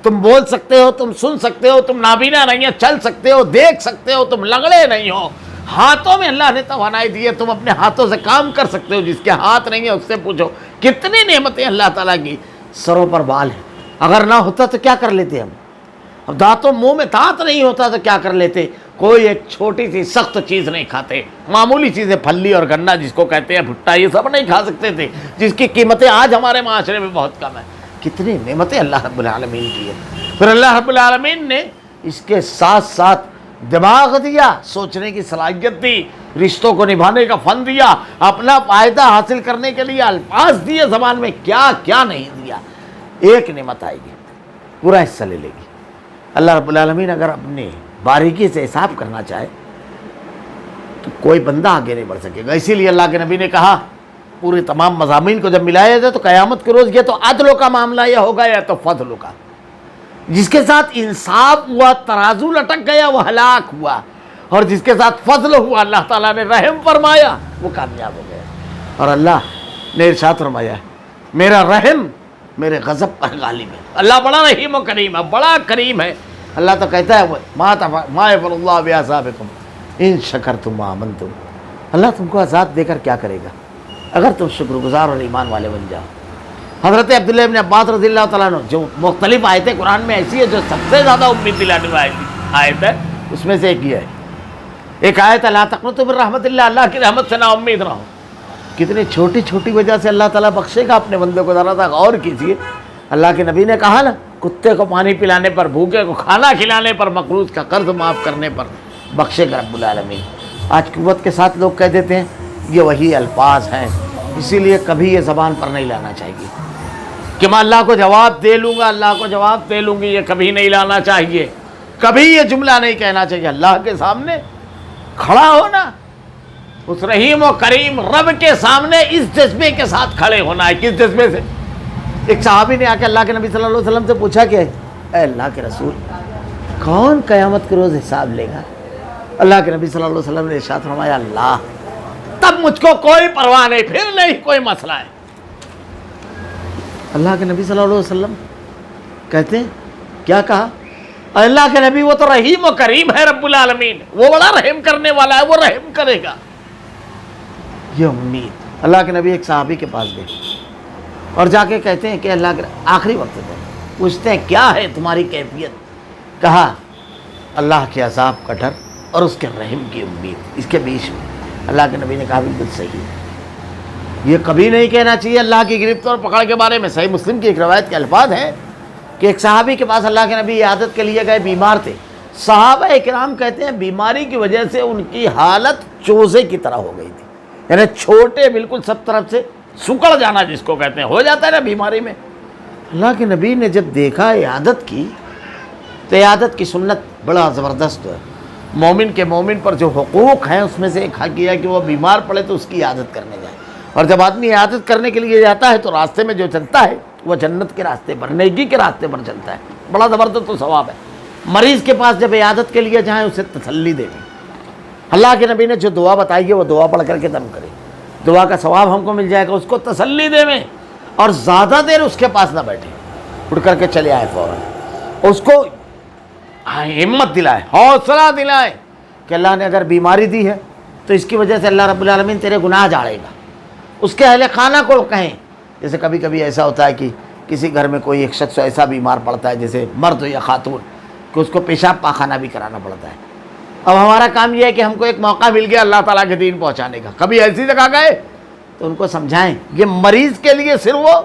تم بول سکتے ہو، تم سن سکتے ہو، تم نابینا نہیں ہے، چل سکتے ہو، دیکھ سکتے ہو، تم لنگڑے نہیں ہو، ہاتھوں میں اللہ نے توانائی دی ہے، تم اپنے ہاتھوں سے کام کر سکتے ہو، جس کے ہاتھ نہیں ہے اس سے پوچھو کتنی نعمتیں اللہ تعالیٰ کی۔ سروں پر بال ہے، اگر نہ ہوتا تو کیا کر لیتے ہم؟ اب دانتوں منہ میں دانت نہیں ہوتا تو کیا کر لیتے؟ کوئی ایک چھوٹی سی سخت چیز نہیں کھاتے، معمولی چیزیں پھلی اور گنا جس کو کہتے ہیں بھٹا، یہ سب نہیں کھا سکتے تھے، جس کی قیمتیں آج ہمارے معاشرے میں بہت کم ہیں۔ کتنی نعمتیں اللہ رب العالمین کی ہے۔ پھر اللہ رب العالمین نے اس کے ساتھ ساتھ دماغ دیا، سوچنے کی صلاحیت دی، رشتوں کو نبھانے کا فن دیا، اپنا فائدہ حاصل کرنے کے لیے الفاظ دیے زبان میں، کیا کیا نہیں دیا۔ ایک نعمت آئے گی پورا حصہ لے لے گی۔ اللہ رب العالمین اگر اپنی باریکی سے حساب کرنا چاہے تو کوئی بندہ آگے نہیں بڑھ سکے گا۔ اسی لیے اللہ کے نبی نے کہا پورے تمام مضامین کو جب ملایا جائے تو قیامت کے روز یہ تو عدل کا معاملہ یہ ہوگا یا تو فضل کا۔ جس کے ساتھ انصاف ہوا، ترازو لٹک گیا، وہ ہلاک ہوا، اور جس کے ساتھ فضل ہوا، اللہ تعالیٰ نے رحم فرمایا، وہ کامیاب ہو گیا۔ اور اللہ نے ارشاد فرمایا میرا رحم میرے غضب پر غالب ہے۔ اللہ بڑا رحیم و کریم ہے، بڑا کریم ہے۔ اللہ تو کہتا ہے ما یفعل اللہ بعذابکم ان شکرتم وآمنتم، اللہ تم کو عذاب دے کر کیا کرے گا اگر تم شکر گزار اور ایمان والے بن جاؤ۔ حضرت عبداللہ ابن عباس رضی اللہ تعالیٰ عنہ، جو مختلف آیتیں قرآن میں ایسی ہے جو سب سے زیادہ امید دلانے والی آیت ہے، اس میں سے ایک یہ ہے، ایک آیت لا تقنطوا من رحمت اللہ، اللہ کی رحمت سے نا امید نہ ہو۔ کتنی چھوٹی چھوٹی وجہ سے اللہ تعالیٰ بخشے گا اپنے بندے کو، ذرا سا غور کیجیے۔ اللہ کے نبی نے کہا نا، کتے کو پانی پلانے پر، بھوکے کو کھانا کھلانے پر، مقروض کا قرض معاف کرنے پر بخشے گا رب العالمین۔ آج قوت کے ساتھ لوگ کہہ دیتے ہیں یہ وہی الفاظ ہیں، اسی لیے کبھی یہ زبان پر نہیں لانا چاہیے کہ میں اللہ کو جواب دے لوں گا، اللہ کو جواب دے لوں گی، یہ کبھی نہیں لانا چاہیے، کبھی یہ جملہ نہیں کہنا چاہیے۔ اللہ کے سامنے کھڑا ہونا، اس رحیم و کریم رب کے سامنے اس جذبے کے ساتھ کھڑے ہونا ہے۔ کس جذبے سے؟ ایک صحابی نے آ کے اللہ کے نبی صلی اللہ علیہ وسلم سے پوچھا کہ اے اللہ کے رسول، کون قیامت کے روز حساب لے گا؟ اللہ کے نبی صلی اللہ علیہ وسلم نے ارشاد فرمایا اللہ۔ تب مجھ کو کوئی پرواہ نہیں، پھر نہیں کوئی مسئلہ ہے۔ اللہ کے نبی صلی اللہ علیہ وسلم کہتے ہیں کیا کہا؟ اللہ کے نبی وہ تو رحیم و کریم ہے رب العالمین، وہ بڑا رحم کرنے والا ہے، وہ رحم کرے گا۔ یہ امید۔ اللہ کے نبی ایک صحابی کے پاس گئے اور جا کے کہتے ہیں کہ اللہ کے آخری وقت پہ پوچھتے ہیں کیا ہے تمہاری کیفیت؟ کہا اللہ کے عذاب کا ڈر اور اس کے رحم کی امید، اس کے بیچ میں۔ اللہ کے نبی نے کہا بالکل صحیح، یہ کبھی نہیں کہنا چاہیے اللہ کی گرفت اور پکڑ کے بارے میں۔ صحیح مسلم کی ایک روایت کے الفاظ ہیں کہ ایک صحابی کے پاس اللہ کے نبی عیادت کے لیے گئے، بیمار تھے۔ صحابہ کرام کہتے ہیں بیماری کی وجہ سے ان کی حالت چوزے کی طرح ہو گئی تھی، یعنی چھوٹے بالکل سب طرف سے سکڑ جانا جس کو کہتے ہیں، ہو جاتا ہے نا بیماری میں۔ اللہ کے نبی نے جب دیکھا عیادت کی تو عیادت کی سنت بڑا زبردست ہے۔ مومن کے مومن پر جو حقوق ہیں اس میں سے ایک حق یہ ہے کہ وہ بیمار پڑے تو اس کی عیادت کرنے جائے، اور جب آدمی عیادت کرنے کے لیے جاتا ہے تو راستے میں جو چلتا ہے وہ جنت کے راستے پر، نیکی کے راستے پر چلتا ہے، بڑا زبردست و ثواب ہے۔ مریض کے پاس جب عیادت کے لیے جائیں اسے تسلی دے دیں۔ اللہ کے نبی نے جو دعا بتائی ہے وہ دعا پڑھ کر کے دم کرے، دعا کا ثواب ہم کو مل جائے گا۔ اس کو تسلی دے میں اور زیادہ دیر اس کے پاس نہ بیٹھے، اٹھ کر کے چلے آئے فوراً، اس کو ہمت دلائے، حوصلہ دلائے کہ اللہ نے اگر بیماری دی ہے تو اس کی وجہ سے اللہ رب العالمین تیرے گناہ جھاڑے گا۔ اس کے اہل خانہ کو کہیں، جیسے کبھی کبھی ایسا ہوتا ہے کہ کسی گھر میں کوئی ایک شخص ایسا بیمار پڑتا ہے، جیسے مرد ہو یا خاتون، کہ اس کو پیشاب پاخانہ بھی کرانا پڑتا ہے۔ اب ہمارا کام یہ ہے کہ ہم کو ایک موقع مل گیا اللہ تعالیٰ کے دین پہنچانے کا، کبھی ایسی جگہ گئے تو ان کو سمجھائیں یہ مریض کے لیے صرف وہ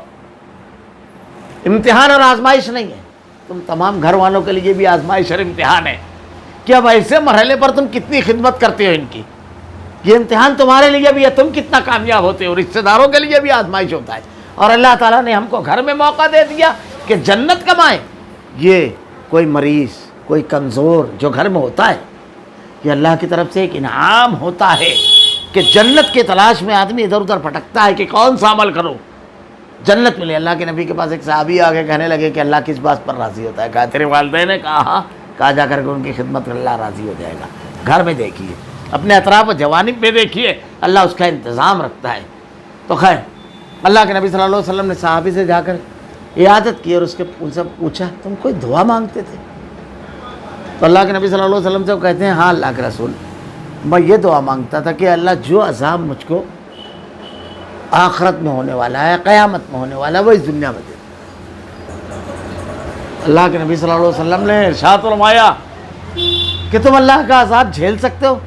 امتحان اور آزمائش نہیں ہے، تم تمام گھر والوں کے لیے بھی آزمائش اور امتحان ہے کہ اب ایسے مرحلے پر تم کتنی خدمت کرتے ہو ان کی۔ یہ امتحان تمہارے لیے بھی ہے، تم کتنا کامیاب ہوتے ہو، رشتہ داروں کے لیے بھی آزمائش ہوتا ہے۔ اور اللہ تعالیٰ نے ہم کو گھر میں موقع دے دیا کہ جنت کمائیں۔ یہ کوئی مریض، کوئی کمزور جو گھر میں ہوتا ہے، یہ اللہ کی طرف سے ایک انعام ہوتا ہے کہ جنت کی تلاش میں آدمی ادھر ادھر بھٹکتا ہے کہ کون سا عمل کرو جنت ملے۔ اللہ کے نبی کے پاس ایک صحابی آگے کہنے لگے کہ اللہ کس بات پر راضی ہوتا ہے؟ کہا تیرے والدین نے کہا ہاں، کہا جا کر کے ان کی خدمت میں اللہ راضی ہو جائے گا۔ گھر میں دیکھیے، اپنے اطراف و جوانب میں دیکھیے، اللہ اس کا انتظام رکھتا ہے۔ تو خیر اللہ کے نبی صلی اللہ علیہ وسلم نے صحابی سے جا کر عیادت کی اور اس کے ان سے پوچھا تم کوئی دعا مانگتے تھے؟ تو اللہ کے نبی صلی اللہ علیہ وسلم سے وہ کہتے ہیں ہاں اللہ کے رسول، میں یہ دعا مانگتا تھا کہ اللہ جو عذاب مجھ کو آخرت میں ہونے والا ہے، قیامت میں ہونے والا ہے، وہ اس دنیا میں دے۔ اللہ کے نبی صلی اللہ علیہ وسلم نے ارشاد فرمایا کہ تم اللہ کا عذاب جھیل سکتے ہو؟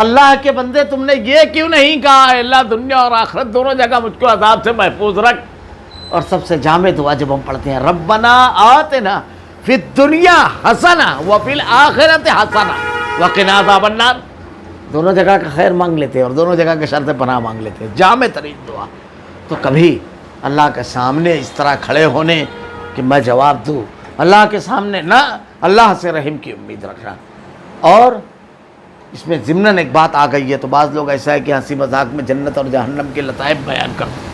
اللہ کے بندے تم نے یہ کیوں نہیں کہا اے اللہ دنیا اور آخرت دونوں جگہ مجھ کو عذاب سے محفوظ رکھ؟ اور سب سے جامع دعا جب ہم پڑھتے ہیں ربنا آتنا فی الدنیا حسنہ وفی الآخرۃ حسنہ وقنا عذاب النار، دونوں جگہ کا خیر مانگ لیتے ہیں اور دونوں جگہ کے شر سے پناہ مانگ لیتے ہیں، جامع ترین دعا۔ تو کبھی اللہ کے سامنے اس طرح کھڑے ہونے کہ میں جواب دوں، اللہ کے سامنے نہ، اللہ سے رحم کی امید رکھنا۔ اور اس میں ضمناً ایک بات آ گئی ہے، تو بعض لوگ ایسا ہے کہ ہنسی مذاق میں جنت اور جہنم کے لطائف بیان کرتے ہیں۔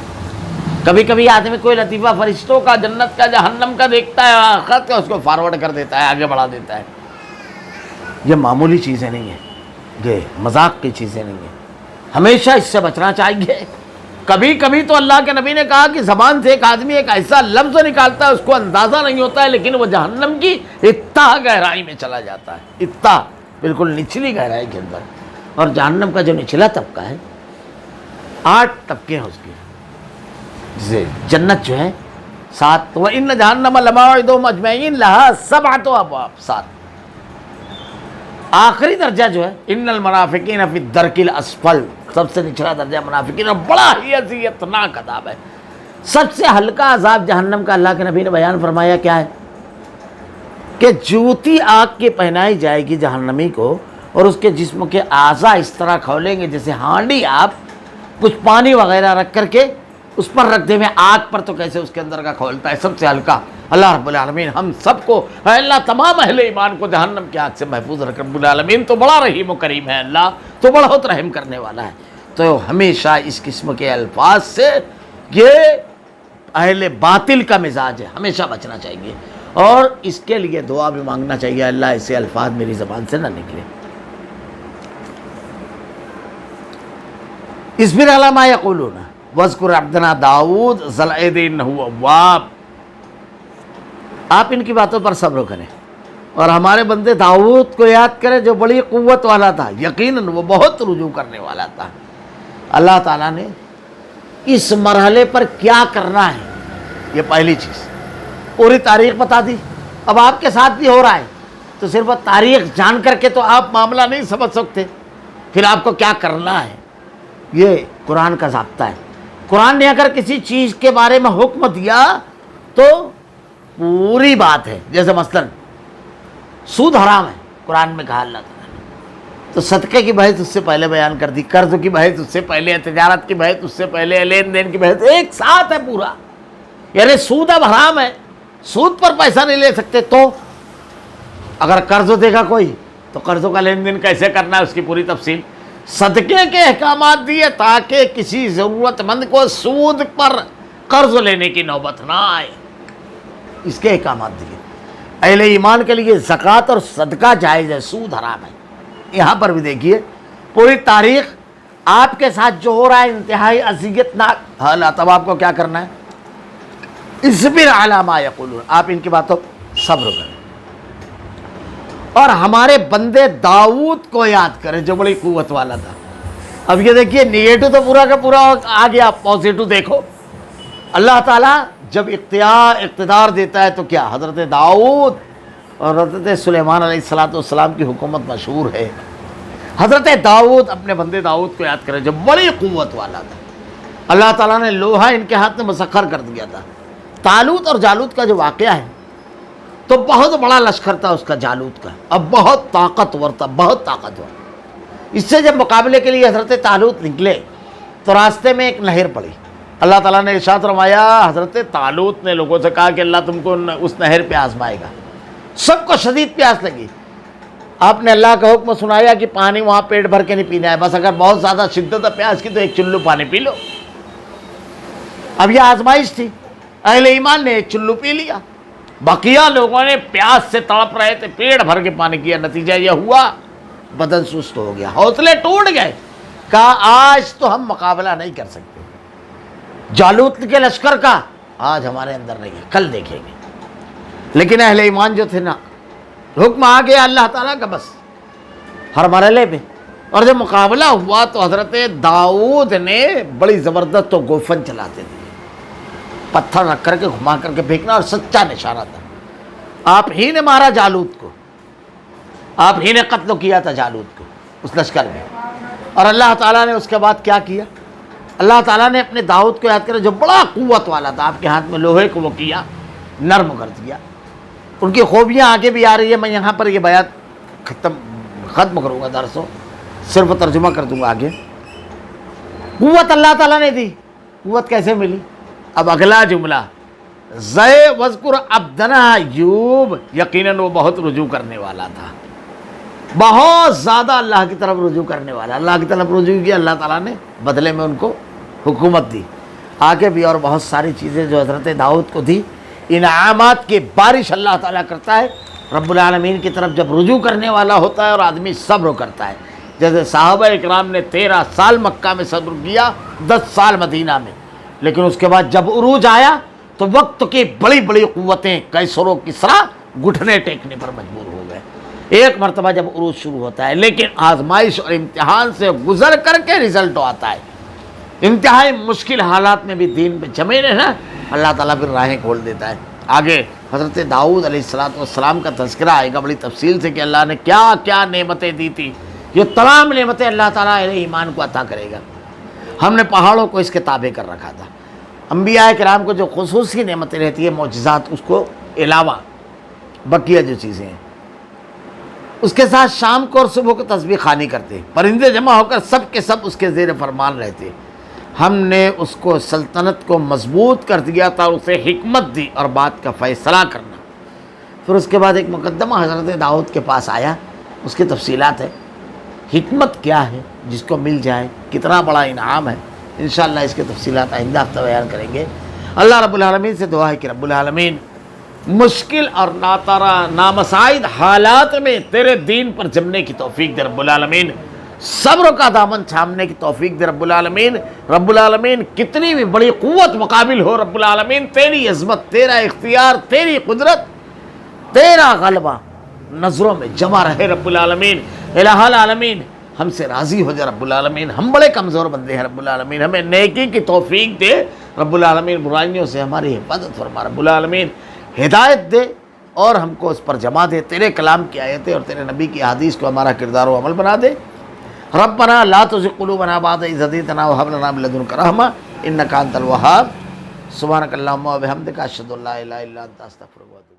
کبھی کبھی آدمی کوئی لطیفہ فرشتوں کا، جنت کا، جہنم کا دیکھتا ہے، آخرت کا، اس کو فارورڈ کر دیتا ہے، آگے بڑھا دیتا ہے۔ یہ معمولی چیزیں نہیں ہیں، یہ مذاق کی چیزیں نہیں ہیں، ہمیشہ اس سے بچنا چاہیے۔ کبھی کبھی تو اللہ کے نبی نے کہا کہ زبان سے ایک آدمی ایک ایسا لفظ نکالتا ہے اس کو اندازہ نہیں ہوتا ہے، لیکن وہ جہنم کی اتنا گہرائی میں چلا جاتا ہے، اتنا بالکل نچلی گہرائی کے اندر۔ اور جہنم کا جو نچلا طبقہ ہے، 8 طبقے ہیں اس کے، جیسے جنت جو ہے 7، وَإِنَّ جَهَنَّمَ لَمَوْعِدُهُمْ أَجْمَعِينَ لَهَا 7 أَبْوَابٍ، 7۔ آخری درجہ جو ہے ان المنافقین فی الدرک الاسفل، سب سے نچلا درجہ منافقین، اور بڑا ہی اذیتناک عذاب ہے۔ سب سے ہلکا عذاب جہنم کا اللہ کے نبی نے بیان فرمایا کیا ہے کہ جوتی آگ کے پہنائی جائے گی جہنمی کو، اور اس کے جسم کے اعضاء اس طرح کھولیں گے جیسے ہانڈی آپ کچھ پانی وغیرہ رکھ کر کے اس پر رکھ دے میں آگ پر تو کیسے اس کے اندر کا کھولتا ہے، سب سے ہلکا۔ اللہ رب العالمین ہم سب کو، اے اللہ تمام اہل ایمان کو جہنم کی آگ سے محفوظ رکھ۔ رب العالمین تو بڑا رحیم و کریم ہے، اللہ تو بہت رحم کرنے والا ہے۔ تو ہمیشہ اس قسم کے الفاظ سے، یہ اہل باطل کا مزاج ہے، ہمیشہ بچنا چاہیے، اور اس کے لیے دعا بھی مانگنا چاہیے، اللہ ایسے الفاظ میری زبان سے نہ نکلے۔ اصبر علی ما یقولون واذکر عبدنا داؤد ذا الایدِ انہ اواب۔ آپ ان کی باتوں پر صبر کریں اور ہمارے بندے داؤد کو یاد کریں جو بڑی قوت والا تھا، یقیناً وہ بہت رجوع کرنے والا تھا۔ اللہ تعالیٰ نے اس مرحلے پر کیا کرنا ہے، یہ پہلی چیز پوری تاریخ بتا دی۔ اب آپ کے ساتھ بھی ہو رہا ہے، تو صرف تاریخ جان کر کے تو آپ معاملہ نہیں سمجھ سکتے، پھر آپ کو کیا کرنا ہے، یہ قرآن کا ضابطہ ہے۔ قرآن نے اگر کسی چیز کے بارے میں حکم دیا تو پوری بات ہے، جیسے مثلا سود حرام ہے، قرآن میں کہا اللہ تعالیٰ نے، تو صدقے کی بحث اس سے پہلے بیان کر دی، قرض کی بحث اس سے پہلے، تجارت کی بحث اس سے پہلے، لین دین کی بحث ایک ساتھ ہے پورا۔ یعنی سود اب حرام ہے، سود پر پیسہ نہیں لے سکتے، تو اگر قرض دے گا کوئی تو قرضوں کا لین دین کیسے کرنا ہے، اس کی پوری تفصیل۔ صدقے کے احکامات دیے تاکہ کسی ضرورت مند کو سود پر قرض لینے کی نوبت نہ آئے، اس کے احکامات دیے۔ اہل ایمان کے لیے زکوٰۃ اور صدقہ جائز ہے، سود حرام ہے۔ یہاں پر بھی دیکھیے پوری تاریخ آپ کے ساتھ جو ہو رہا ہے انتہائی اذیت ناک حالات، اب آپ کو کیا کرنا ہے، اصبر علی ما یقولون، آپ ان کی باتوں صبر کریں اور ہمارے بندے داؤد کو یاد کریں جو بڑی قوت والا تھا۔ اب یہ دیکھیے نیگیٹو تو پورا کا پورا آ گیا، پازیٹو دیکھو۔ اللہ تعالیٰ جب اقتدار دیتا ہے تو کیا، حضرت داؤد اور حضرت سلیمان علیہ السلام کی حکومت مشہور ہے۔ حضرت داؤد اپنے بندے داؤد کو یاد کریں جو بڑی قوت والا تھا، اللہ تعالیٰ نے لوہا ان کے ہاتھ میں مسخر کر دیا تھا۔ طالوت اور جالوت کا جو واقعہ ہے تو بہت بڑا لشکر تھا اس کا، جالوت کا، اب بہت طاقتور تھا، بہت طاقتور۔ اس سے جب مقابلے کے لیے حضرت طالوت نکلے تو راستے میں ایک نہر پڑی، اللہ تعالیٰ نے ارشاد فرمایا، حضرت طالوت نے لوگوں سے کہا کہ اللہ تم کو اس نہر پہ آزمائے گا۔ سب کو شدید پیاس لگی، آپ نے اللہ کا حکم سنایا کہ پانی وہاں پیٹ بھر کے نہیں پینا ہے، بس اگر بہت زیادہ شدت ہے پیاس کی تو ایک چلو پانی پی لو۔ اب یہ آزمائش تھی، اہل ایمان نے ایک چلو پی لیا، بقیہ لوگوں نے پیاس سے تڑپ رہے تھے، پیٹ بھر کے پانی کیا، نتیجہ یہ ہوا بدن سست ہو گیا، حوصلے ٹوٹ گئے، کہا آج تو ہم مقابلہ نہیں کر سکتے جالوت کے لشکر کا، آج ہمارے اندر نہیں ہے، کل دیکھیں گے۔ لیکن اہل ایمان جو تھے نا، حکم آ گیا اللہ تعالیٰ کا بس ہر مرحلے پہ، اور جب مقابلہ ہوا تو حضرت داؤد نے بڑی زبردست تو گوفن چلاتے تھے، پتھر رکھ کر کے گھما کر کے پھینکنا، اور سچا نشانہ تھا۔ آپ ہی نے مارا جالوت کو، آپ ہی نے قتل کیا تھا جالوت کو اس لشکر میں، اور اللہ تعالیٰ نے اس کے بعد کیا کیا، اللہ تعالیٰ نے اپنے داؤد کو یاد کرے جو بڑا قوت والا تھا، آپ کے ہاتھ میں لوہے کو وہ کیا، نرم کر دیا۔ ان کی خوبیاں آگے بھی آ رہی ہے، میں یہاں پر یہ بیات ختم کروں گا، درسوں صرف ترجمہ کر دوں گا آگے۔ قوت اللہ تعالیٰ نے دی، قوت کیسے ملی؟ اب اگلا جملہ وَاذْكُرْ عَبْدَنَا ایوب، یقیناً وہ بہت رجوع کرنے والا تھا، بہت زیادہ اللہ کی طرف رجوع کرنے والا، اللہ کی طرف رجوع کیا، اللہ تعالیٰ نے بدلے میں ان کو حکومت دی۔ آگے بھی اور بہت ساری چیزیں جو حضرت داؤد کو دی، انعامات کی بارش اللہ تعالیٰ کرتا ہے رب العالمین کی طرف جب رجوع کرنے والا ہوتا ہے اور آدمی صبر کرتا ہے۔ جیسے صحابہ اکرام نے 13 سال مکہ میں صبر کیا، 10 سال مدینہ میں، لیکن اس کے بعد جب عروج آیا تو وقت کی بڑی بڑی قوتیں قیصر و کسریٰ گھٹنے ٹیکنے پر مجبور ہو گئے۔ ایک مرتبہ جب عروج شروع ہوتا ہے، لیکن آزمائش اور امتحان سے گزر کر کے رزلٹ آتا ہے، انتہائی مشکل حالات میں بھی دین پہ جمے رہنا، اللہ تعالیٰ پھر راہیں کھول دیتا ہے۔ آگے حضرت داؤد علیہ السلام کا تذکرہ آئے گا بڑی تفصیل سے کہ اللہ نے کیا کیا نعمتیں دی تھی، یہ تمام نعمتیں اللہ تعالیٰ اہل ایمان کو عطا کرے گا۔ ہم نے پہاڑوں کو اس کے تابع کر رکھا تھا، انبیاء کرام کو جو خصوصی نعمتیں رہتی ہیں معجزات، اس کو علاوہ بقیہ جو چیزیں ہیں، اس کے ساتھ شام کو اور صبح کو تسبیح خوانی کرتے، پرندے جمع ہو کر سب کے سب اس کے زیر فرمان رہتے۔ ہم نے اس کو سلطنت کو مضبوط کر دیا تھا، اسے حکمت دی اور بات کا فیصلہ کرنا۔ پھر اس کے بعد ایک مقدمہ حضرت داؤد کے پاس آیا، اس کی تفصیلات ہے، حکمت کیا ہے جس کو مل جائے، کتنا بڑا انعام ہے۔ انشاءاللہ اس کی تفصیلات آئندہ ہفتہ بیان کریں گے۔ اللہ رب العالمین سے دعا ہے کہ رب العالمین مشکل اور نامساعد حالات میں تیرے دین پر جمنے کی توفیق دے رب العالمین، صبر کا دامن تھامنے کی توفیق دے رب العالمین۔ رب العالمین کتنی بھی بڑی قوت مقابل ہو رب العالمین، تیری عظمت، تیرا اختیار، تیری قدرت، تیرا غلبہ نظروں میں جمع رہے رب العالمین۔ الہ العالمین ہم سے راضی ہو جا رب العالمین، ہم بڑے کمزور بندے ہیں رب العالمین، ہمیں نیکی کی توفیق دے رب العالمین، برائیوں سے ہماری حفاظت فرما رب العالمین، ہدایت دے اور ہم کو اس پر جمع دے، تیرے کلام کی آیتیں اور تیرے نبی کی احادیث کو ہمارا کردار و عمل بنا دے۔ ربنا لا تزغ قلوبنا بعد إذ هديتنا وهب لنا من لدنك رحمة إنك أنت الوهاب۔ سبحانك اللهم وبحمدك أشهد أن لا إله إلا أنت أستغفرك وأتوب إليك۔